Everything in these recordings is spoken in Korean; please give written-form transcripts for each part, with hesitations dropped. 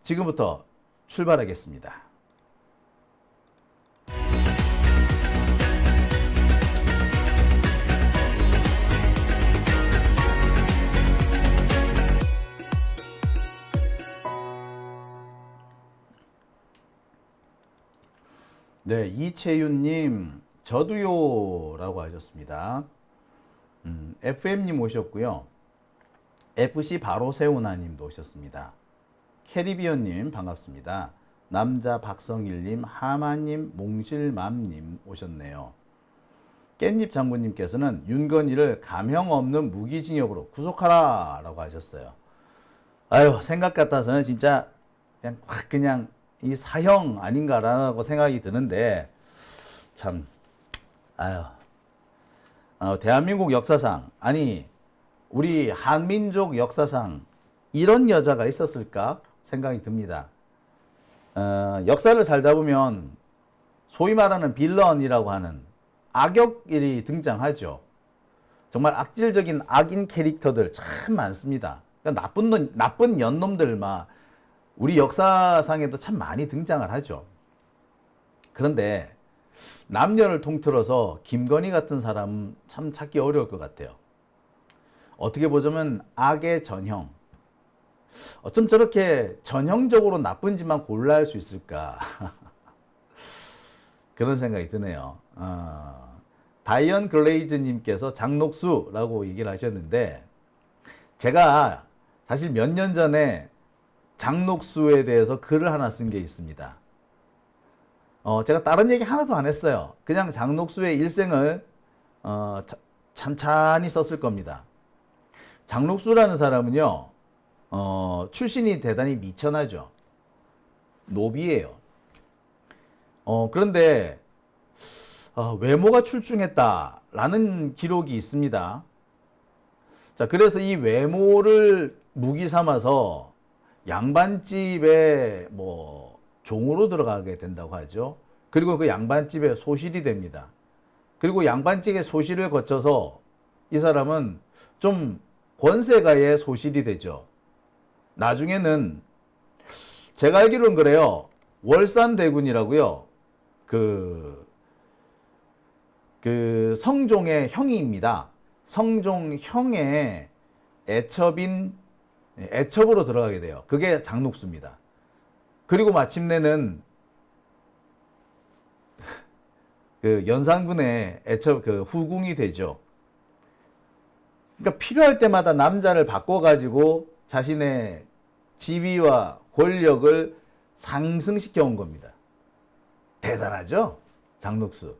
지금부터 출발하겠습니다. 네, 이채윤님, 저도요 라고 하셨습니다. FM님 오셨고요. FC 바로 세우나님도 오셨습니다. 캐리비언님 반갑습니다. 남자 박성일님, 하마님, 몽실맘님 오셨네요. 깻잎 장군님께서는 윤건희를 감형 없는 무기징역으로 구속하라 라고 하셨어요. 아유, 생각 같아서는 진짜 그냥 확 그냥 이 사형 아닌가라고 생각이 드는데 참 아유 대한민국 역사상 아니 우리 한민족 역사상 이런 여자가 있었을까 생각이 듭니다. 역사를 살다 보면 소위 말하는 빌런이라고 하는 악역이 등장하죠. 정말 악질적인 악인 캐릭터들 참 많습니다. 그러니까 나쁜 연놈들 막 우리 역사상에도 참 많이 등장을 하죠. 그런데 남녀를 통틀어서 김건희 같은 사람 참 찾기 어려울 것 같아요. 어떻게 보자면 악의 전형. 어쩜 저렇게 전형적으로 나쁜 짓만 골라 할 수 있을까? 그런 생각이 드네요. 다이언 글레이즈님께서 장녹수라고 얘기를 하셨는데 제가 사실 몇 년 전에 장녹수에 대해서 글을 하나 쓴 게 있습니다. 제가 다른 얘기 하나도 안 했어요. 그냥 장녹수의 일생을 찬찬히 썼을 겁니다. 장녹수라는 사람은요, 출신이 대단히 미천하죠. 노비예요. 그런데 외모가 출중했다라는 기록이 있습니다. 자, 그래서 이 외모를 무기 삼아서 양반집에 뭐 종으로 들어가게 된다고 하죠. 그리고 그 양반집에 소실이 됩니다. 그리고 양반집의 소실을 거쳐서 이 사람은 좀 권세가의 소실이 되죠. 나중에는 제가 알기로는 그래요. 월산대군이라고요. 그 성종의 형이입니다. 성종 형의 애첩으로 들어가게 돼요. 그게 장녹수입니다. 그리고 마침내는 그 연산군의 애첩 후궁이 되죠. 그러니까 필요할 때마다 남자를 바꿔가지고 자신의 지위와 권력을 상승시켜 온 겁니다. 대단하죠? 장녹수.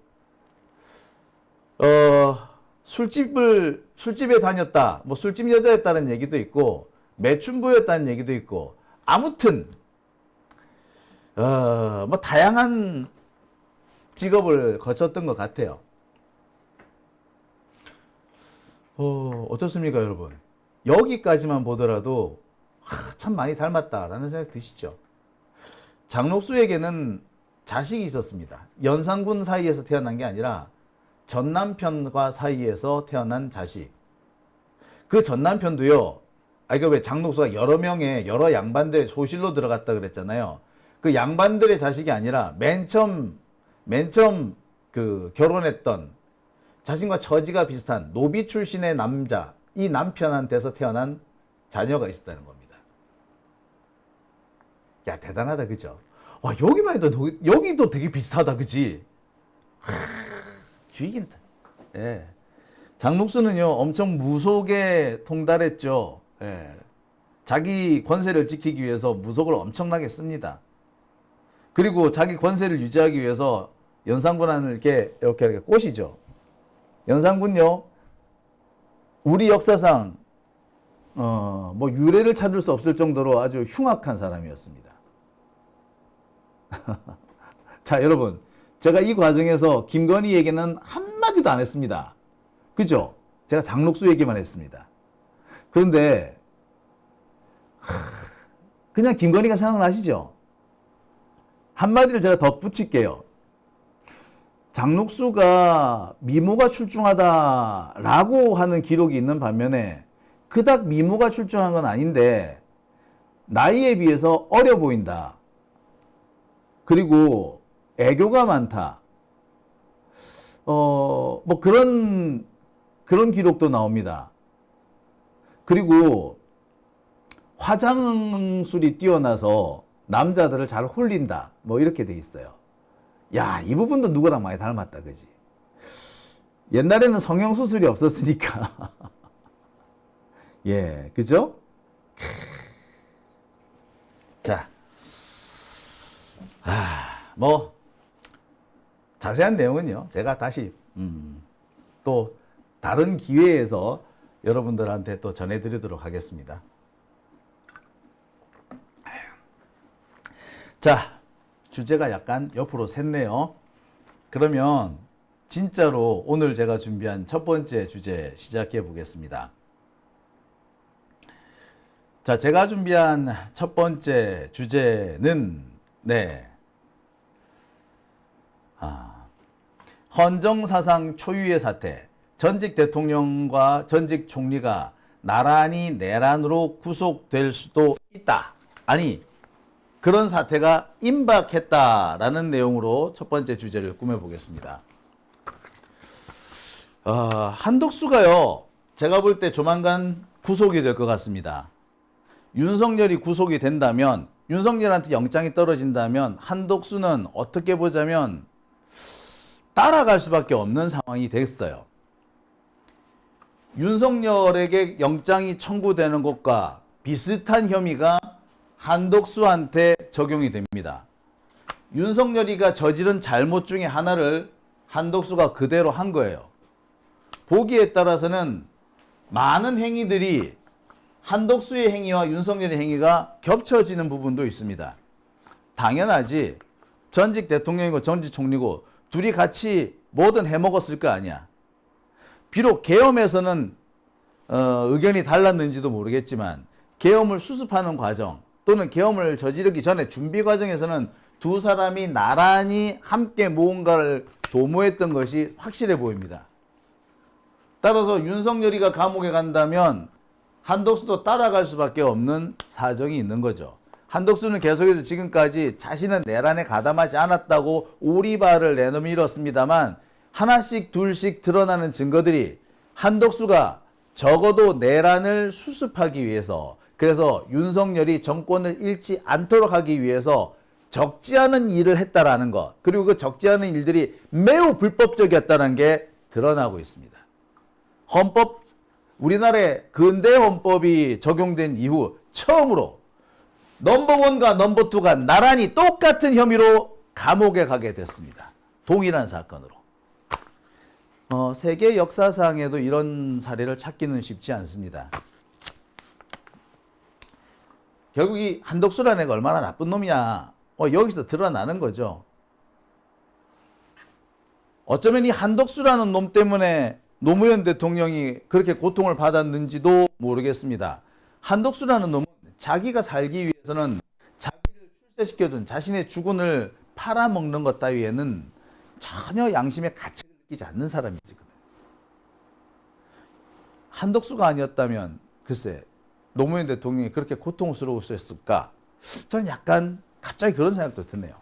술집에 다녔다. 뭐 술집 여자였다는 얘기도 있고 매춘부였다는 얘기도 있고 아무튼 뭐 다양한 직업을 거쳤던 것 같아요. 어떻습니까, 여러분? 여기까지만 보더라도 참 많이 닮았다라는 생각 드시죠? 장녹수에게는 자식이 있었습니다. 연산군 사이에서 태어난 게 아니라 전남편과 사이에서 태어난 자식. 그 전남편도요. 이거 왜 장녹수가 여러 명의 여러 양반들 소실로 들어갔다 그랬잖아요. 그 양반들의 자식이 아니라 맨 처음 그 결혼했던 자신과 처지가 비슷한 노비 출신의 남자, 이 남편한테서 태어난 자녀가 있었다는 겁니다. 야, 대단하다, 그죠? 와, 여기만 해도 여기도 되게 비슷하다, 그지? 쥐긴다. 예. 장녹수는요, 엄청 무속에 통달했죠. 예. 자기 권세를 지키기 위해서 무속을 엄청나게 씁니다. 그리고 자기 권세를 유지하기 위해서 연산군을 이렇게 꼬시죠. 연산군요, 우리 역사상 뭐 유래를 찾을 수 없을 정도로 아주 흉악한 사람이었습니다. 자, 여러분, 제가 이 과정에서 김건희에게는 한마디도 안 했습니다. 그죠? 제가 장녹수 얘기만 했습니다. 그런데 그냥 김건희가 생각나시죠? 한마디를 제가 더 붙일게요. 장녹수가 미모가 출중하다라고 하는 기록이 있는 반면에 그닥 미모가 출중한 건 아닌데 나이에 비해서 어려 보인다. 그리고 애교가 많다. 뭐 그런 기록도 나옵니다. 그리고 화장술이 뛰어나서 남자들을 잘 홀린다. 뭐 이렇게 돼 있어요. 야, 이 부분도 누구랑 많이 닮았다, 그지? 옛날에는 성형수술이 없었으니까. 예, 그죠? 자, 뭐 자세한 내용은요, 제가 다시 또 다른 기회에서 여러분들한테 또 전해드리도록 하겠습니다. 자, 주제가 약간 옆으로 샜네요. 그러면 진짜로 오늘 제가 준비한 첫 번째 주제 시작해 보겠습니다. 자, 제가 준비한 첫 번째 주제는 헌정사상 초유의 사태, 전직 대통령과 전직 총리가 나란히 내란으로 구속될 수도 있다. 아니, 그런 사태가 임박했다라는 내용으로 첫 번째 주제를 꾸며보겠습니다. 한덕수가요, 제가 볼 때 조만간 구속이 될 것 같습니다. 윤석열이 구속이 된다면, 윤석열한테 영장이 떨어진다면 한덕수는 어떻게 보자면 따라갈 수밖에 없는 상황이 됐어요. 윤석열에게 영장이 청구되는 것과 비슷한 혐의가 한덕수한테 적용이 됩니다. 윤석열이가 저지른 잘못 중에 하나를 한덕수가 그대로 한 거예요. 보기에 따라서는 많은 행위들이 한덕수의 행위와 윤석열의 행위가 겹쳐지는 부분도 있습니다. 당연하지. 전직 대통령이고 전직 총리고 둘이 같이 뭐든 해먹었을 거 아니야. 비록 계엄에서는 의견이 달랐는지도 모르겠지만 계엄을 수습하는 과정 또는 계엄을 저지르기 전에 준비 과정에서는 두 사람이 나란히 함께 무언가를 도모했던 것이 확실해 보입니다. 따라서 윤석열이가 감옥에 간다면 한덕수도 따라갈 수밖에 없는 사정이 있는 거죠. 한덕수는 계속해서 지금까지 자신은 내란에 가담하지 않았다고 오리발을 내밀었습니다만 하나씩 둘씩 드러나는 증거들이 한덕수가 적어도 내란을 수습하기 위해서, 그래서 윤석열이 정권을 잃지 않도록 하기 위해서 적지 않은 일을 했다라는 것, 그리고 그 적지 않은 일들이 매우 불법적이었다는 게 드러나고 있습니다. 우리나라의 근대 헌법이 적용된 이후 처음으로 넘버원과 넘버투가 나란히 똑같은 혐의로 감옥에 가게 됐습니다. 동일한 사건으로. 세계 역사상에도 이런 사례를 찾기는 쉽지 않습니다. 결국 이 한덕수라는 애가 얼마나 나쁜 놈이냐, 여기서 드러나는 거죠. 어쩌면 이 한덕수라는 놈 때문에 노무현 대통령이 그렇게 고통을 받았는지도 모르겠습니다. 한덕수라는 놈은 자기가 살기 위해서는 자기를 출세시켜준 자신의 주군을 팔아먹는 것 따위에는 전혀 양심의 가책을 느끼지 않는 사람이거든요. 한덕수가 아니었다면 글쎄 노무현 대통령이 그렇게 고통스러웠을까? 저는 약간 갑자기 그런 생각도 드네요.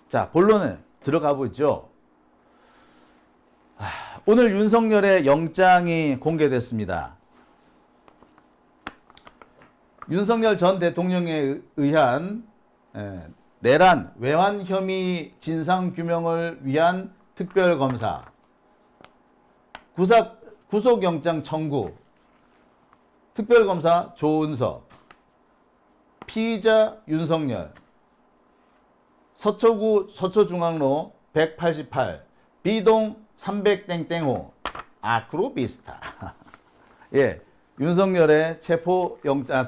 자, 본론에 들어가 보죠. 오늘 윤석열의 영장이 공개됐습니다. 윤석열 전 대통령에 의한 내란, 외환 혐의 진상규명을 위한 특별검사, 구속영장 청구, 특별검사 조은석, 피의자 윤석열, 서초구 서초중앙로 188, B동 300땡땡호, 아크로비스타. 예, 윤석열의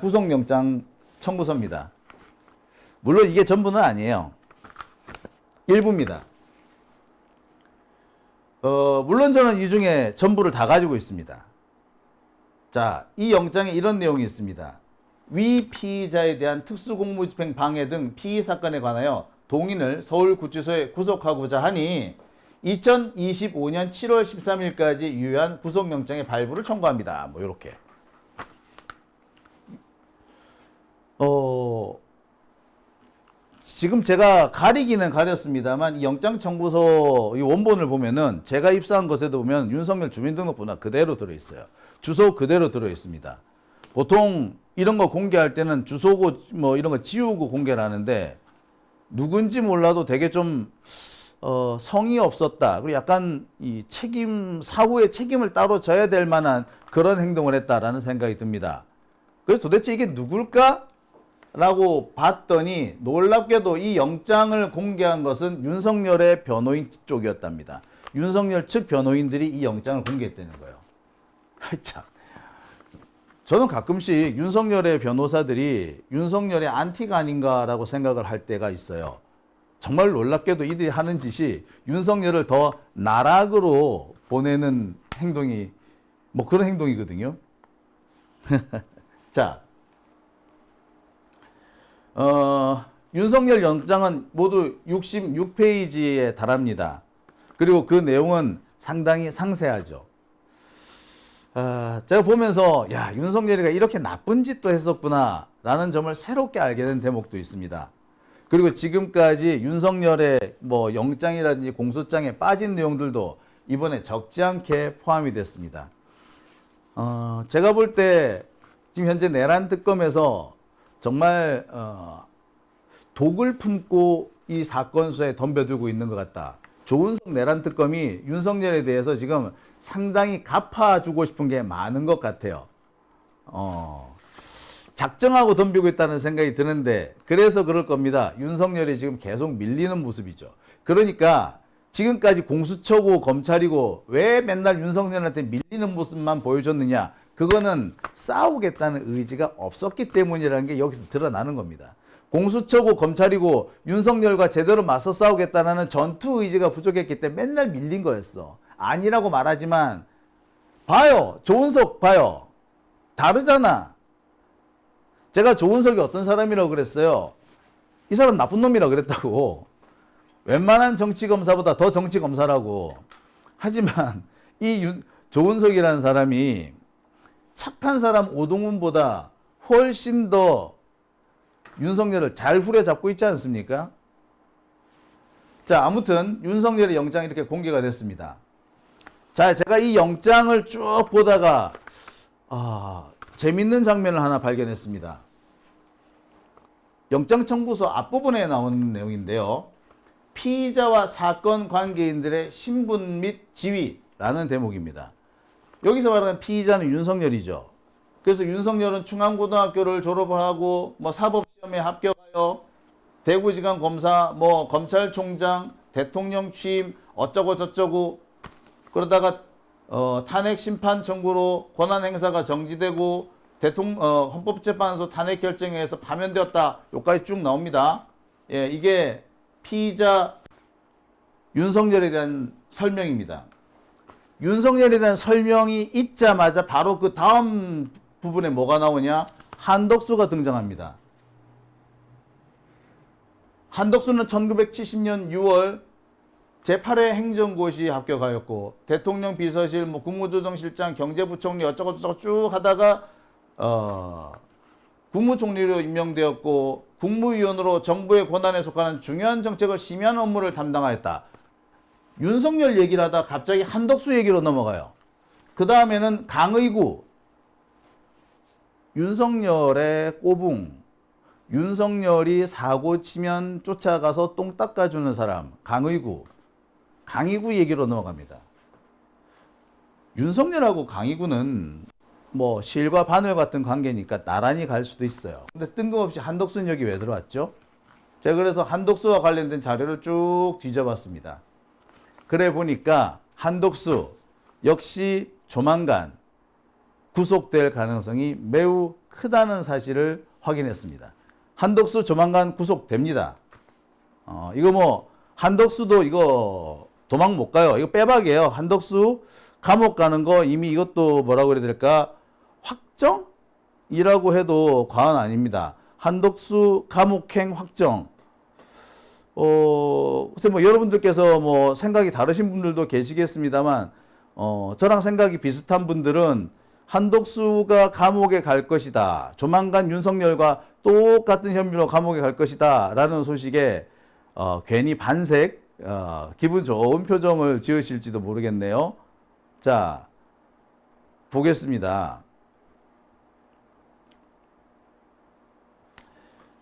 구속영장 청구서입니다. 물론 이게 전부는 아니에요. 일부입니다. 물론 저는 이 중에 전부를 다 가지고 있습니다. 자, 이 영장에 이런 내용이 있습니다. 위 피의자에 대한 특수공무집행 방해 등 피의 사건에 관하여 동인을 서울구치소에 구속하고자 하니 2025년 7월 13일까지 유효한 구속영장의 발부를 청구합니다. 뭐 이렇게. 지금 제가 가리기는 가렸습니다만 이 영장 청구서 이 원본을 보면은 제가 입수한 것에도 보면 윤석열 주민등록번호 그대로 들어 있어요. 주소 그대로 들어 있습니다. 보통 이런 거 공개할 때는 주소고 뭐 이런 거 지우고 공개를 하는데 누군지 몰라도 되게 좀 성의 없었다. 그리고 약간 이 사후의 책임을 따로 져야 될 만한 그런 행동을 했다라는 생각이 듭니다. 그래서 도대체 이게 누굴까? 라고 봤더니 놀랍게도 이 영장을 공개한 것은 윤석열의 변호인 쪽이었답니다. 윤석열 측 변호인들이 이 영장을 공개했다는 거예요. 참. 저는 가끔씩 윤석열의 변호사들이 윤석열의 안티가 아닌가라고 생각을 할 때가 있어요. 정말 놀랍게도 이들이 하는 짓이 윤석열을 더 나락으로 보내는 행동이 뭐 그런 행동이거든요. 자, 윤석열 영장은 모두 66페이지에 달합니다. 그리고 그 내용은 상당히 상세하죠. 제가 보면서 야, 윤석열이가 이렇게 나쁜 짓도 했었구나 라는 점을 새롭게 알게 된 대목도 있습니다. 그리고 지금까지 윤석열의 뭐 영장이라든지 공소장에 빠진 내용들도 이번에 적지 않게 포함이 됐습니다. 제가 볼 때 지금 현재 내란 특검에서 정말 독을 품고 이 사건 수사에 덤벼들고 있는 것 같다. 조은석 내란 특검이 윤석열에 대해서 지금 상당히 갚아주고 싶은 게 많은 것 같아요. 작정하고 덤비고 있다는 생각이 드는데 그래서 그럴 겁니다. 윤석열이 지금 계속 밀리는 모습이죠. 그러니까 지금까지 공수처고 검찰이고 왜 맨날 윤석열한테 밀리는 모습만 보여줬느냐. 그거는 싸우겠다는 의지가 없었기 때문이라는 게 여기서 드러나는 겁니다. 공수처고 검찰이고 윤석열과 제대로 맞서 싸우겠다는 전투 의지가 부족했기 때문에 맨날 밀린 거였어. 아니라고 말하지만 봐요. 조은석 봐요. 다르잖아. 제가 조은석이 어떤 사람이라고 그랬어요. 이 사람 나쁜 놈이라고 그랬다고. 웬만한 정치검사보다 더 정치검사라고. 하지만 이 조은석이라는 사람이 착한 사람 오동훈보다 훨씬 더 윤석열을 잘 후려잡고 있지 않습니까? 자, 아무튼 윤석열의 영장이 이렇게 공개가 됐습니다. 자, 제가 이 영장을 쭉 보다가 재밌는 장면을 하나 발견했습니다. 영장 청구서 앞부분에 나오는 내용인데요. 피의자와 사건 관계인들의 신분 및 지위라는 대목입니다. 여기서 말하는 피의자는 윤석열이죠. 그래서 윤석열은 충암고등학교를 졸업하고 뭐 사법시험에 합격하여 대구지검 검사, 뭐 검찰총장, 대통령 취임 어쩌고 저쩌고 그러다가 탄핵 심판 청구로 권한 행사가 정지되고 헌법재판소 탄핵 결정에서 파면되었다. 여기까지 쭉 나옵니다. 예, 이게 피의자 윤석열에 대한 설명입니다. 윤석열에 대한 설명이 있자마자 바로 그 다음 부분에 뭐가 나오냐? 한덕수가 등장합니다. 한덕수는 1970년 6월 제8회 행정고시 합격하였고 대통령 비서실, 뭐 국무조정실장, 경제부총리 어쩌고저쩌고 쭉 하다가 국무총리로 임명되었고 국무위원으로 정부의 권한에 속하는 중요한 정책을 심의하는 업무를 담당하였다. 윤석열 얘기를 하다가 갑자기 한덕수 얘기로 넘어가요. 그 다음에는 강의구, 윤석열의 꼬붕, 윤석열이 사고 치면 쫓아가서 똥 닦아주는 사람, 강의구 얘기로 넘어갑니다. 윤석열하고 강의구는 뭐 실과 바늘 같은 관계니까 나란히 갈 수도 있어요. 근데 뜬금없이 한덕수는 여기 왜 들어왔죠? 제가 그래서 한덕수와 관련된 자료를 쭉 뒤져봤습니다. 그래 보니까 한덕수 역시 조만간 구속될 가능성이 매우 크다는 사실을 확인했습니다. 한덕수 조만간 구속됩니다. 이거 뭐 한덕수도 이거 도망 못 가요. 이거 빼박이에요. 한덕수 감옥 가는 거 이미 이것도 뭐라고 그래야 될까? 확정이라고 해도 과언 아닙니다. 한덕수 감옥행 확정. 글쎄 뭐 여러분들께서 뭐 생각이 다르신 분들도 계시겠습니다만, 저랑 생각이 비슷한 분들은 한덕수가 감옥에 갈 것이다. 조만간 윤석열과 똑같은 혐의로 감옥에 갈 것이다 라는 소식에 괜히 반색 기분 좋은 표정을 지으실지도 모르겠네요. 자, 보겠습니다.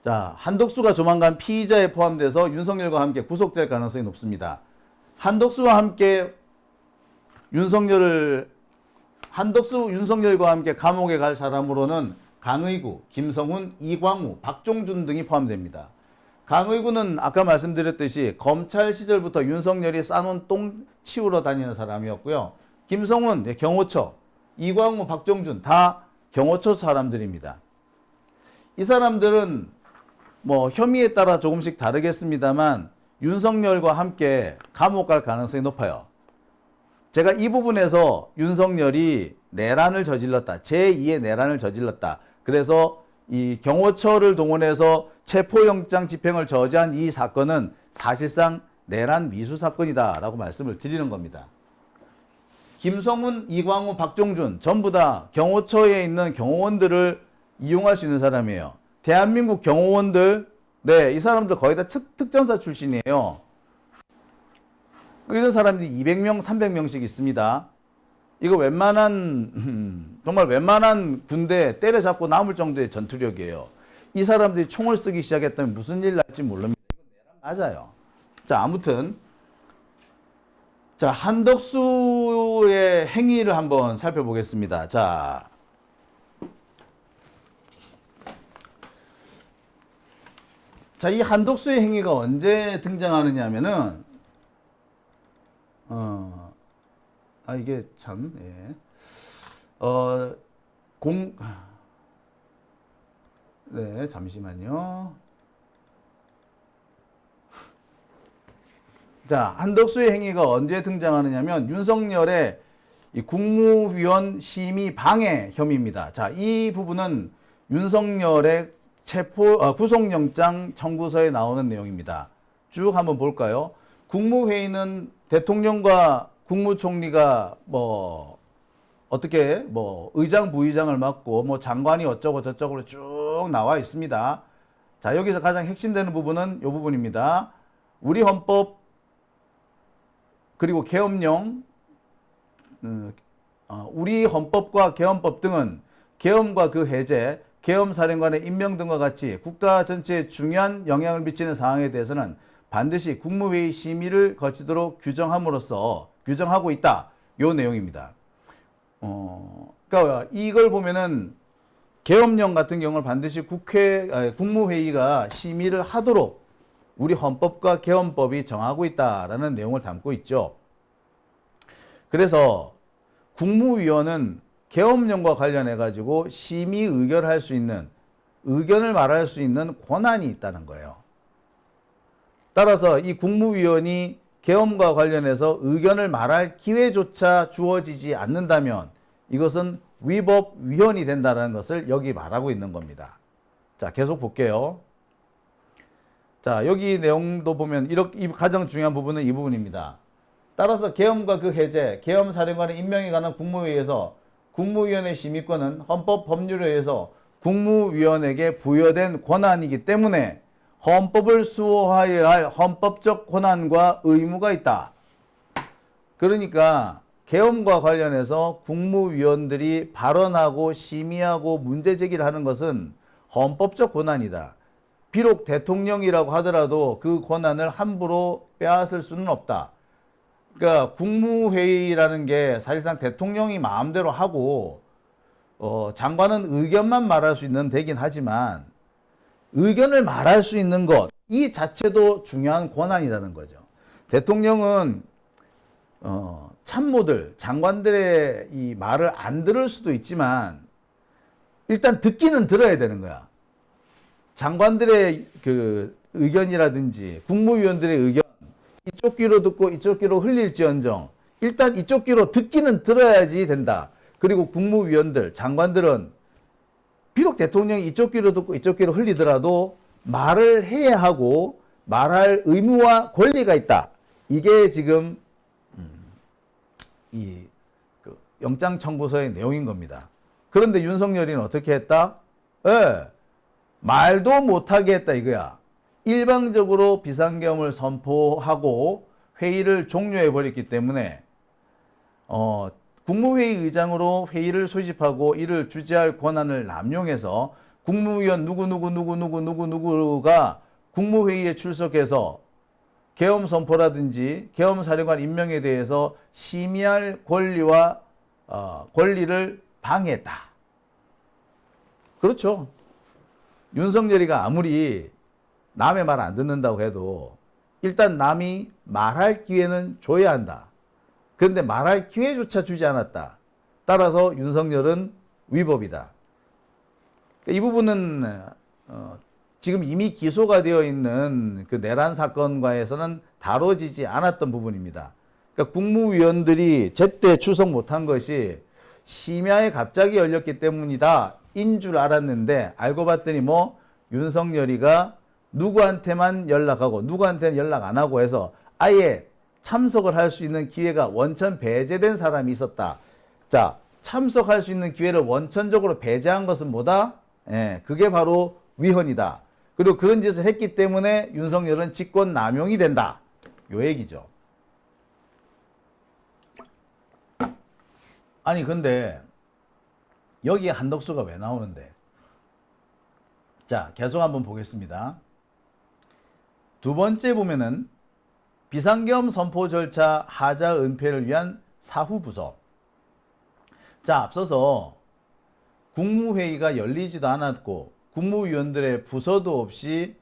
자, 한덕수가 조만간 피의자에 포함돼서 윤석열과 함께 구속될 가능성이 높습니다. 한덕수, 윤석열과 함께 감옥에 갈 사람으로는 강의구, 김성훈, 이광우, 박종준 등이 포함됩니다. 강의구는 아까 말씀드렸듯이 검찰 시절부터 윤석열이 싸놓은 똥 치우러 다니는 사람이었고요. 김성훈, 경호처, 이광우, 박종준 다 경호처 사람들입니다. 이 사람들은 뭐 혐의에 따라 조금씩 다르겠습니다만 윤석열과 함께 감옥 갈 가능성이 높아요. 제가 이 부분에서 윤석열이 내란을 저질렀다. 제2의 내란을 저질렀다. 그래서 이 경호처를 동원해서 체포영장 집행을 저지한 이 사건은 사실상 내란 미수 사건이다 라고 말씀을 드리는 겁니다. 김성훈, 이광우, 박종준 전부 다 경호처에 있는 경호원들을 이용할 수 있는 사람이에요. 대한민국 경호원들, 네, 이 사람들 거의 다 특전사 출신이에요. 이런 사람들이 200명, 300명씩 있습니다. 이거 정말 웬만한 군대 때려잡고 남을 정도의 전투력이에요. 이 사람들이 총을 쓰기 시작했다면 무슨 일 날지 모릅니다. 이건 내란 맞아요. 자, 아무튼. 자, 한덕수의 행위를 한번 살펴보겠습니다. 자, 이 한덕수의 행위가 언제 등장하느냐 하면은, 이게 참, 예. 네, 잠시만요. 자, 한덕수의 행위가 언제 등장하느냐면, 윤석열의 이 국무위원 심의 방해 혐의입니다. 자, 이 부분은 윤석열의 구속영장 청구서에 나오는 내용입니다. 쭉 한번 볼까요? 국무회의는 대통령과 국무총리가 어떻게 의장 부의장을 맡고 장관이 어쩌고 저쩌고 쭉 나와 있습니다. 자, 여기서 가장 핵심되는 부분은 이 부분입니다. 우리 헌법 그리고 계엄령, 우리 헌법과 계엄법 등은 계엄과 그 해제, 계엄사령관의 임명 등과 같이 국가 전체에 중요한 영향을 미치는 사항에 대해서는 반드시 국무회의 심의를 거치도록 규정하고 있다. 요 내용입니다. 그러니까 이걸 보면은 계엄령 같은 경우는 반드시 국무회의가 심의를 하도록 우리 헌법과 계엄법이 정하고 있다라는 내용을 담고 있죠. 그래서 국무위원은 계엄령과 관련해 가지고 심의 의결할 수 있는, 의견을 말할 수 있는 권한이 있다는 거예요. 따라서 이 국무위원이 계엄과 관련해서 의견을 말할 기회조차 주어지지 않는다면 이것은 위법 위헌이 된다는 것을 여기 말하고 있는 겁니다. 자, 계속 볼게요. 자, 여기 내용도 보면 이 가장 중요한 부분은 이 부분입니다. 따라서 계엄과 그 해제, 계엄사령관의 임명에 관한 국무회의에서 국무위원회 심의권은 헌법 법률에 의해서 국무위원에게 부여된 권한이기 때문에 헌법을 수호하여야 할 헌법적 권한과 의무가 있다. 그러니까 계엄과 관련해서 국무위원들이 발언하고 심의하고 문제 제기를 하는 것은 헌법적 권한이다. 비록 대통령이라고 하더라도 그 권한을 함부로 빼앗을 수는 없다. 그러니까 국무회의라는 게 사실상 대통령이 마음대로 하고 장관은 의견만 말할 수 있는 되긴 하지만 의견을 말할 수 있는 것, 이 자체도 중요한 권한이라는 거죠. 대통령은 참모들, 장관들의 이 말을 안 들을 수도 있지만 일단 듣기는 들어야 되는 거야. 장관들의 그 의견이라든지 국무위원들의 의견, 이쪽 귀로 듣고 이쪽 귀로 흘릴지언정 일단 이쪽 귀로 듣기는 들어야지 된다. 그리고 국무위원들, 장관들은 비록 대통령이 이쪽 귀로 듣고 이쪽 귀로 흘리더라도 말을 해야 하고 말할 의무와 권리가 있다. 이게 지금 그 영장 청구서의 내용인 겁니다. 그런데 윤석열이는 어떻게 했다? 예. 말도 못하게 했다 이거야. 일방적으로 비상계엄을 선포하고 회의를 종료해 버렸기 때문에 국무회의 의장으로 회의를 소집하고 이를 주재할 권한을 남용해서 국무위원 누구누구가 국무회의에 출석해서 계엄 선포라든지 계엄 사령관 임명에 대해서 심의할 권리와 권리를 방해했다. 그렇죠. 윤석열이가 아무리 남의 말 안 듣는다고 해도 일단 남이 말할 기회는 줘야 한다. 그런데 말할 기회조차 주지 않았다. 따라서 윤석열은 위법이다. 이 부분은 지금 이미 기소가 되어 있는 그 내란 사건과에서는 다뤄지지 않았던 부분입니다. 그러니까 국무위원들이 제때 출석 못한 것이 심야에 갑자기 열렸기 때문이다 인 줄 알았는데 알고 봤더니 윤석열이가 누구한테만 연락하고 누구한테는 연락 안 하고 해서 아예 참석을 할 수 있는 기회가 원천 배제된 사람이 있었다. 자, 참석할 수 있는 기회를 원천적으로 배제한 것은 뭐다? 그게 바로 위헌이다. 그리고 그런 짓을 했기 때문에 윤석열은 직권 남용이 된다. 요 얘기죠. 아니 근데 여기에 한덕수가 왜 나오는데? 자, 계속 한번 보겠습니다. 두 번째 보면은 비상계엄 선포 절차 하자 은폐를 위한 사후부서. 자, 앞서서 국무회의가 열리지도 않았고 국무위원들의 부서도 없이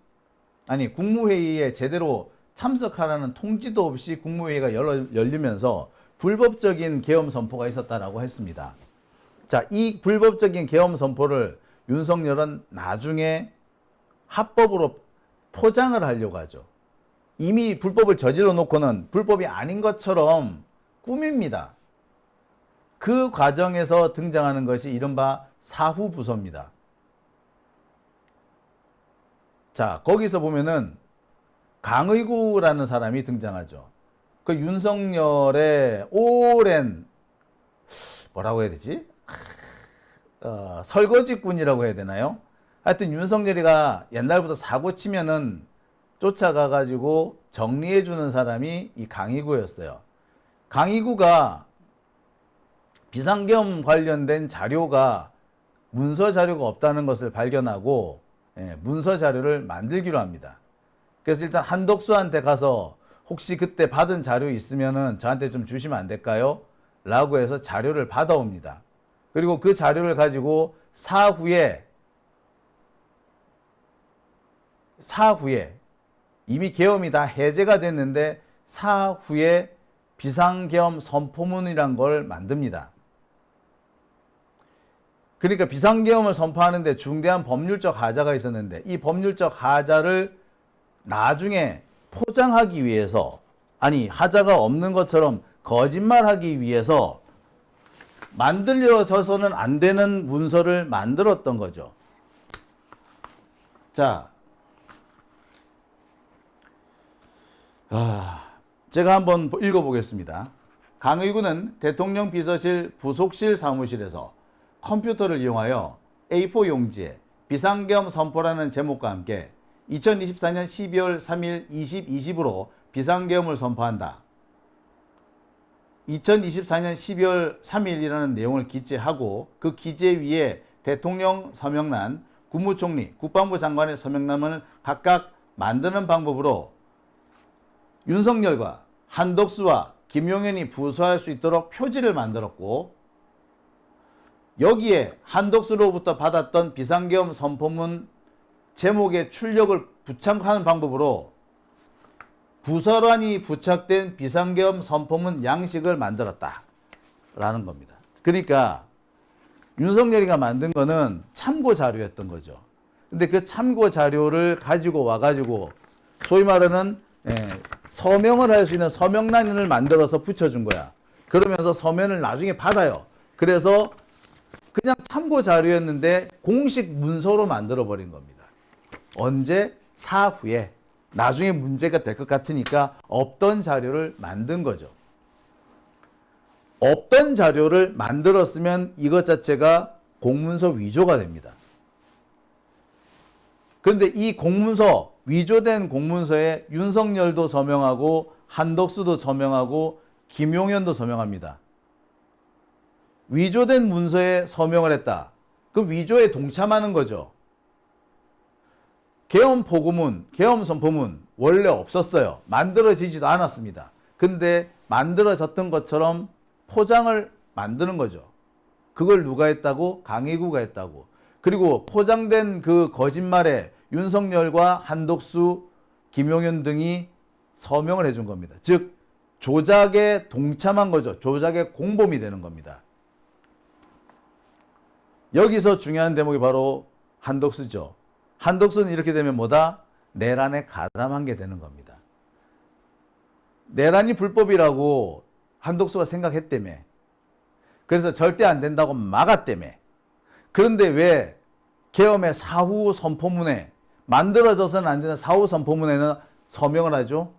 국무회의에 제대로 참석하라는 통지도 없이 국무회의가 열리면서 불법적인 계엄 선포가 있었다라고 했습니다. 자, 이 불법적인 계엄 선포를 윤석열은 나중에 합법으로 포장을 하려고 하죠. 이미 불법을 저질러 놓고는 불법이 아닌 것처럼 꾸밉니다. 그 과정에서 등장하는 것이 이른바 사후부서입니다. 자, 거기서 보면은 강의구라는 사람이 등장하죠. 그 윤석열의 오랜 뭐라고 해야 되지? 설거지꾼이라고 해야 되나요? 하여튼 윤석열이가 옛날부터 사고 치면은 쫓아가가지고 정리해주는 사람이 이 강희구였어요. 강희구가 비상계엄 관련된 자료가 문서 자료가 없다는 것을 발견하고 문서 자료를 만들기로 합니다. 그래서 일단 한덕수한테 가서 혹시 그때 받은 자료 있으면은 저한테 좀 주시면 안 될까요? 라고 해서 자료를 받아옵니다. 그리고 그 자료를 가지고 사후에 이미 계엄이 다 해제가 됐는데 사후에 비상계엄 선포문이란 걸 만듭니다. 그러니까 비상계엄을 선포하는데 중대한 법률적 하자가 있었는데 이 법률적 하자를 나중에 포장하기 위해서 하자가 없는 것처럼 거짓말하기 위해서 만들어져서는 안 되는 문서를 만들었던 거죠. 자, 제가 한번 읽어보겠습니다. 강의구는 대통령 비서실 부속실 사무실에서 컴퓨터를 이용하여 A4 용지에 비상계엄 선포라는 제목과 함께 2024년 12월 3일 20:20으로 비상계엄을 선포한다. 2024년 12월 3일이라는 내용을 기재하고 그 기재 위에 대통령 서명란, 국무총리, 국방부 장관의 서명란을 각각 만드는 방법으로 윤석열과 한덕수와 김용현이 부수할 수 있도록 표지를 만들었고 여기에 한덕수로부터 받았던 비상계엄 선포문 제목의 출력을 부착하는 방법으로 부서란이 부착된 비상계엄 선포문 양식을 만들었다 라는 겁니다. 그러니까 윤석열이가 만든 거는 참고 자료였던 거죠. 근데 그 참고 자료를 가지고 와가지고 소위 말하는 서명을 할 수 있는 서명란을 만들어서 붙여준 거야. 그러면서 서면을 나중에 받아요. 그래서 그냥 참고 자료였는데 공식 문서로 만들어버린 겁니다. 언제? 사후에. 나중에 문제가 될 것 같으니까 없던 자료를 만든 거죠. 없던 자료를 만들었으면 이것 자체가 공문서 위조가 됩니다. 그런데 이 공문서, 위조된 공문서에 윤석열도 서명하고 한덕수도 서명하고 김용현도 서명합니다. 위조된 문서에 서명을 했다. 그 위조에 동참하는 거죠. 계엄 포고문, 계엄 선포문 원래 없었어요. 만들어지지도 않았습니다. 근데 만들어졌던 것처럼 포장을 만드는 거죠. 그걸 누가 했다고? 강의구가 했다고. 그리고 포장된 그 거짓말에 윤석열과 한덕수, 김용현 등이 서명을 해준 겁니다. 즉 조작에 동참한 거죠. 조작의 공범이 되는 겁니다. 여기서 중요한 대목이 바로 한덕수죠. 한덕수는 이렇게 되면 뭐다? 내란에 가담한 게 되는 겁니다. 내란이 불법이라고 한덕수가 생각했다며. 그래서 절대 안 된다고 막았다며. 그런데 왜 계엄의 사후 선포문에, 만들어져서는 안 되는 사후 선포문에는 서명을 하죠?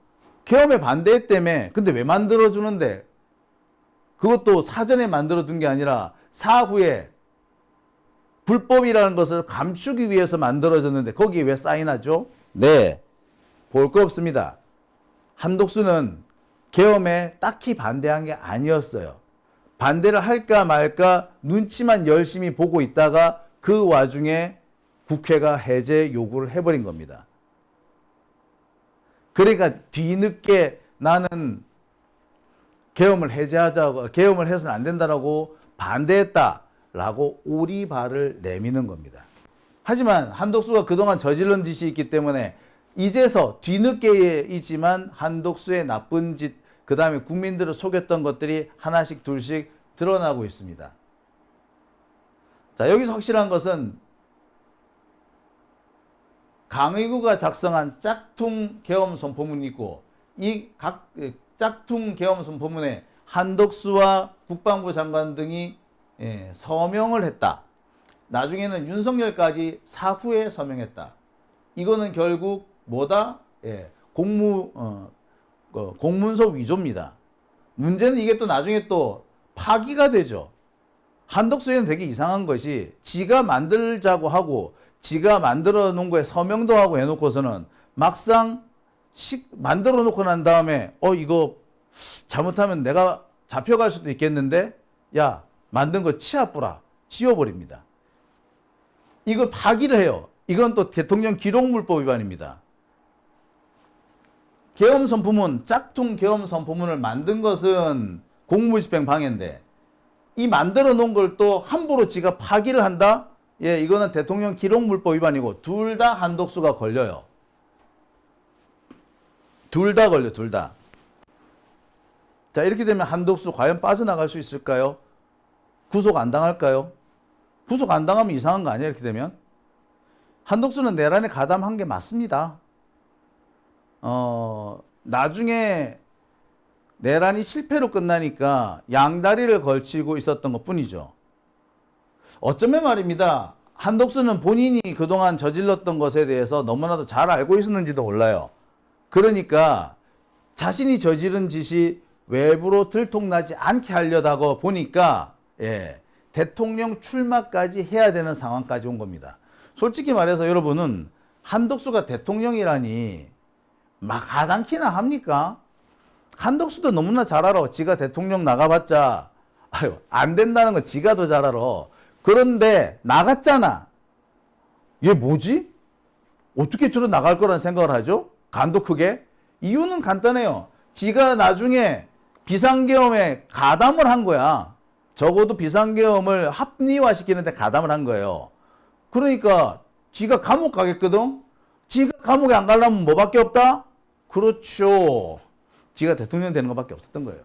계엄에 반대했다며. 근데 왜 만들어주는데? 그것도 사전에 만들어둔 게 아니라 사후에 불법이라는 것을 감추기 위해서 만들어졌는데 거기에 왜 사인하죠? 네, 볼 거 없습니다. 한덕수는 계엄에 딱히 반대한 게 아니었어요. 반대를 할까 말까 눈치만 열심히 보고 있다가 그 와중에 국회가 해제 요구를 해버린 겁니다. 그러니까 뒤늦게 나는 계엄을 해제하자고, 계엄을 해서는 안 된다라고 반대했다라고 오리발을 내미는 겁니다. 하지만 한덕수가 그동안 저지른 짓이 있기 때문에 이제서 뒤늦게이지만 한덕수의 나쁜 짓, 그 다음에 국민들을 속였던 것들이 하나씩 둘씩 드러나고 있습니다. 자, 여기서 확실한 것은 강의구가 작성한 짝퉁 계엄 선포문이 있고 이 각 짝퉁 계엄 선포문에 한덕수와 국방부 장관 등이 서명을 했다. 나중에는 윤석열까지 사후에 서명했다. 이거는 결국 뭐다? 공문서 위조입니다. 문제는 이게 또 나중에 또 파기가 되죠. 한덕수에는 되게 이상한 것이 지가 만들자고 하고 지가 만들어 놓은 거에 서명도 하고 해놓고서는 막상 만들어 놓고 난 다음에 이거 잘못하면 내가 잡혀갈 수도 있겠는데 야 만든 거 치아뿌라 지워버립니다. 이걸 파기를 해요. 이건 또 대통령 기록물법 위반입니다. 계엄 선포문, 짝퉁 계엄 선포문을 만든 것은 공무집행 방해인데 이 만들어 놓은 걸 또 함부로 지가 파기를 한다? 예, 이거는 대통령 기록물법 위반이고 둘 다 한덕수가 걸려요. 둘 다 걸려, 둘 다. 자, 이렇게 되면 한덕수 과연 빠져나갈 수 있을까요? 구속 안 당할까요? 구속 안 당하면 이상한 거 아니에요, 이렇게 되면? 한덕수는 내란에 가담한 게 맞습니다. 나중에 내란이 실패로 끝나니까 양다리를 걸치고 있었던 것 뿐이죠. 어쩌면 말입니다. 한덕수는 본인이 그동안 저질렀던 것에 대해서 너무나도 잘 알고 있었는지도 몰라요. 그러니까 자신이 저지른 짓이 외부로 들통나지 않게 하려다가 보니까 대통령 출마까지 해야 되는 상황까지 온 겁니다. 솔직히 말해서 여러분은 한덕수가 대통령이라니 막 가당키나 합니까? 한덕수도 너무나 잘 알아. 지가 대통령 나가봤자 안 된다는 건 지가 더 잘 알아. 그런데 나갔잖아. 얘 뭐지? 어떻게 저런 나갈 거라는 생각을 하죠? 간도 크게? 이유는 간단해요. 지가 나중에 비상계엄에 가담을 한 거야. 적어도 비상계엄을 합리화시키는데 가담을 한 거예요. 그러니까 지가 감옥 가겠거든? 지가 감옥에 안 가려면 뭐밖에 없다? 그렇죠. 지가 대통령 되는 것밖에 없었던 거예요.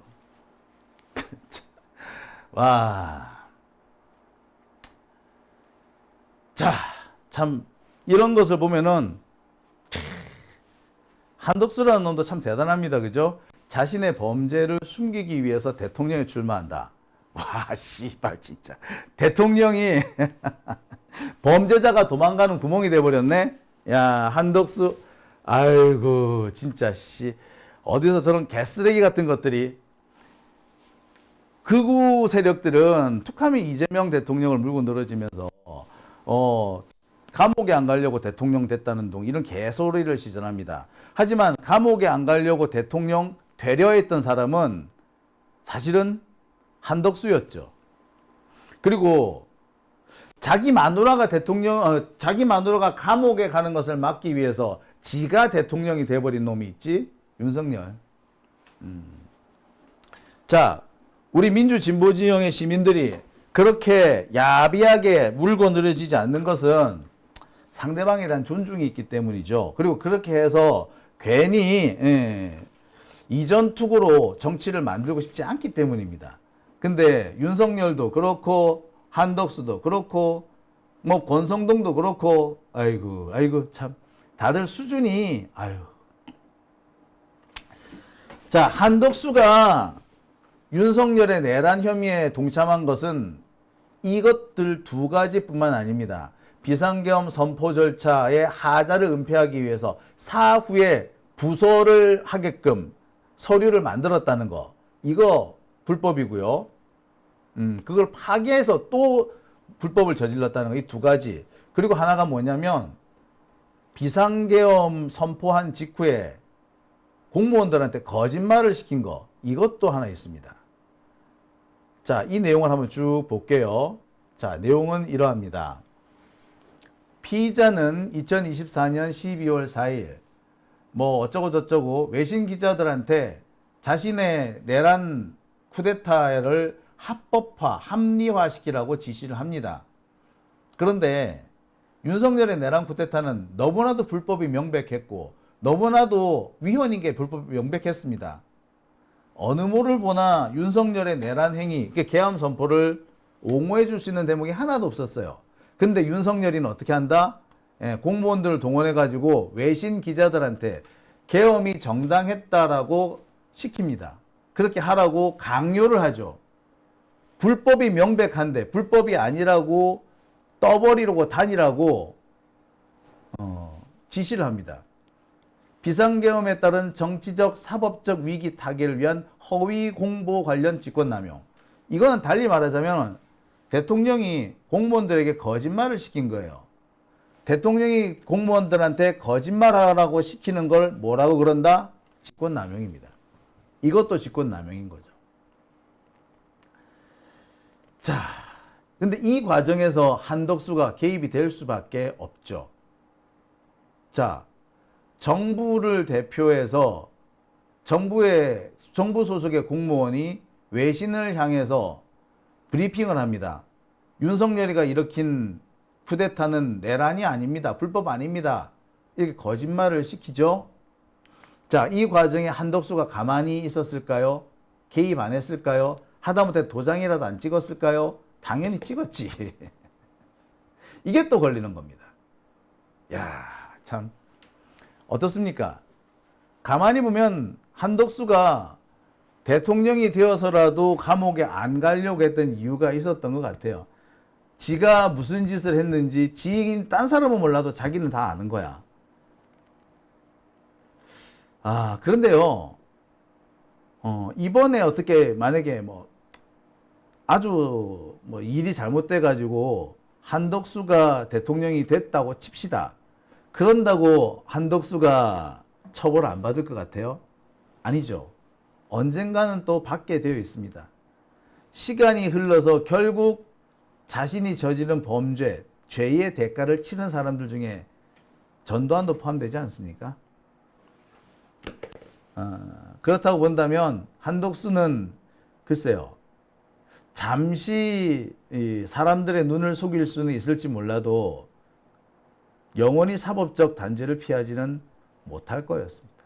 와. 자, 참 이런 것을 보면은 한덕수라는 놈도 참 대단합니다. 그죠? 자신의 범죄를 숨기기 위해서 대통령에 출마한다. 와, 씨발 진짜. 대통령이 범죄자가 도망가는 구멍이 돼버렸네. 야, 한덕수. 아이고 진짜 씨. 어디서 저런 개쓰레기 같은 것들이. 극우 세력들은 툭하면 이재명 대통령을 물고 늘어지면서 감옥에 안 가려고 대통령 됐다는 둥 이런 개소리를 시전합니다. 하지만 감옥에 안 가려고 대통령 되려 했던 사람은 사실은 한덕수였죠. 그리고 자기 마누라가 자기 마누라가 감옥에 가는 것을 막기 위해서 지가 대통령이 돼버린 놈이 있지, 윤석열. 자, 우리 민주진보진영의 시민들이 그렇게 야비하게 물고 늘어지지 않는 것은 상대방에 대한 존중이 있기 때문이죠. 그리고 그렇게 해서 괜히 이전 투구로 정치를 만들고 싶지 않기 때문입니다. 근데 윤석열도 그렇고 한덕수도 그렇고 뭐 권성동도 그렇고 아이고 참 다들 수준이 자, 한덕수가 윤석열의 내란 혐의에 동참한 것은 이것들 두 가지뿐만 아닙니다. 비상계엄 선포 절차의 하자를 은폐하기 위해서 사후에 부서를 하게끔 서류를 만들었다는 거, 이거 불법이고요. 그걸 파기해서 또 불법을 저질렀다는 거, 이 두 가지. 그리고 하나가 뭐냐면 비상계엄 선포한 직후에 공무원들한테 거짓말을 시킨 거, 이것도 하나 있습니다. 자, 이 내용을 한번 쭉 볼게요. 자, 내용은 이러합니다. 피의자는 2024년 12월 4일 뭐 어쩌고 저쩌고 외신 기자들한테 자신의 내란 쿠데타를 합법화, 합리화시키라고 지시를 합니다. 그런데 윤석열의 내란 쿠데타는 너무나도 불법이 명백했고 너무나도 위헌인 게 불법이 명백했습니다. 어느 모를 보나 윤석열의 내란 행위, 계엄 선포를 옹호해 줄 수 있는 대목이 하나도 없었어요. 근데 윤석열이는 어떻게 한다? 공무원들을 동원해 가지고 외신 기자들한테 계엄이 정당했다라고 시킵니다. 그렇게 하라고 강요를 하죠. 불법이 명백한데 불법이 아니라고 떠버리려고 다니라고 지시를 합니다. 비상계엄에 따른 정치적, 사법적 위기 타개를 위한 허위 공보 관련 직권남용. 이거는 달리 말하자면 대통령이 공무원들에게 거짓말을 시킨 거예요. 대통령이 공무원들한테 거짓말하라고 시키는 걸 뭐라고 그런다? 직권남용입니다. 이것도 직권남용인 거죠. 자, 근데 이 과정에서 한덕수가 개입이 될 수밖에 없죠. 자, 정부를 대표해서 정부 소속의 공무원이 외신을 향해서 브리핑을 합니다. 윤석열이가 일으킨 쿠데타는 내란이 아닙니다. 불법 아닙니다. 이렇게 거짓말을 시키죠. 자, 이 과정에 한덕수가 가만히 있었을까요? 개입 안 했을까요? 하다못해 도장이라도 안 찍었을까요? 당연히 찍었지. 이게 또 걸리는 겁니다. 야, 참 어떻습니까? 가만히 보면 한덕수가 대통령이 되어서라도 감옥에 안 가려고 했던 이유가 있었던 것 같아요. 지가 무슨 짓을 했는지 딴 사람은 몰라도 자기는 다 아는 거야. 그런데요, 이번에 어떻게 만약에 아주 일이 잘못돼 가지고 한덕수가 대통령이 됐다고 칩시다. 그런다고 한덕수가 처벌을 안 받을 것 같아요? 아니죠. 언젠가는 또 받게 되어 있습니다. 시간이 흘러서 결국 자신이 저지른 범죄, 죄의 대가를 치른 사람들 중에 전두환도 포함되지 않습니까? 그렇다고 본다면 한덕수는 글쎄요, 잠시 사람들의 눈을 속일 수는 있을지 몰라도 영원히 사법적 단죄를 피하지는 못할 거였습니다.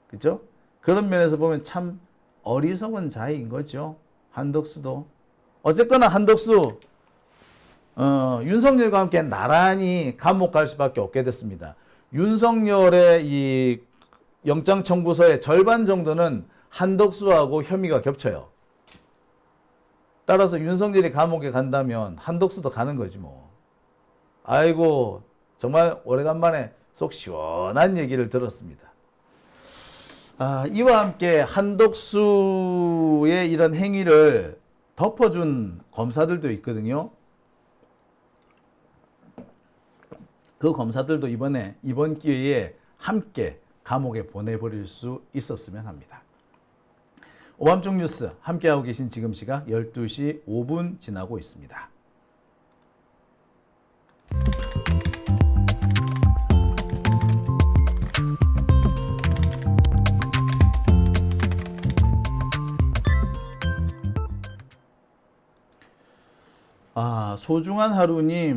그렇죠? 그런 면에서 보면 참 어리석은 자인 거죠. 한덕수도. 어쨌거나 한덕수 윤석열과 함께 나란히 감옥 갈 수밖에 없게 됐습니다. 윤석열의 이 영장 청구서의 절반 정도는 한덕수하고 혐의가 겹쳐요. 따라서 윤석열이 감옥에 간다면 한덕수도 가는 거지 뭐. 아이고, 정말 오래간만에 속 시원한 얘기를 들었습니다. 이와 함께 한덕수의 이런 행위를 덮어준 검사들도 있거든요. 그 검사들도 이번 기회에 함께 감옥에 보내버릴 수 있었으면 합니다. 오밤중 뉴스 함께하고 계신 지금 시각 12시 5분 지나고 있습니다. 소중한 하루님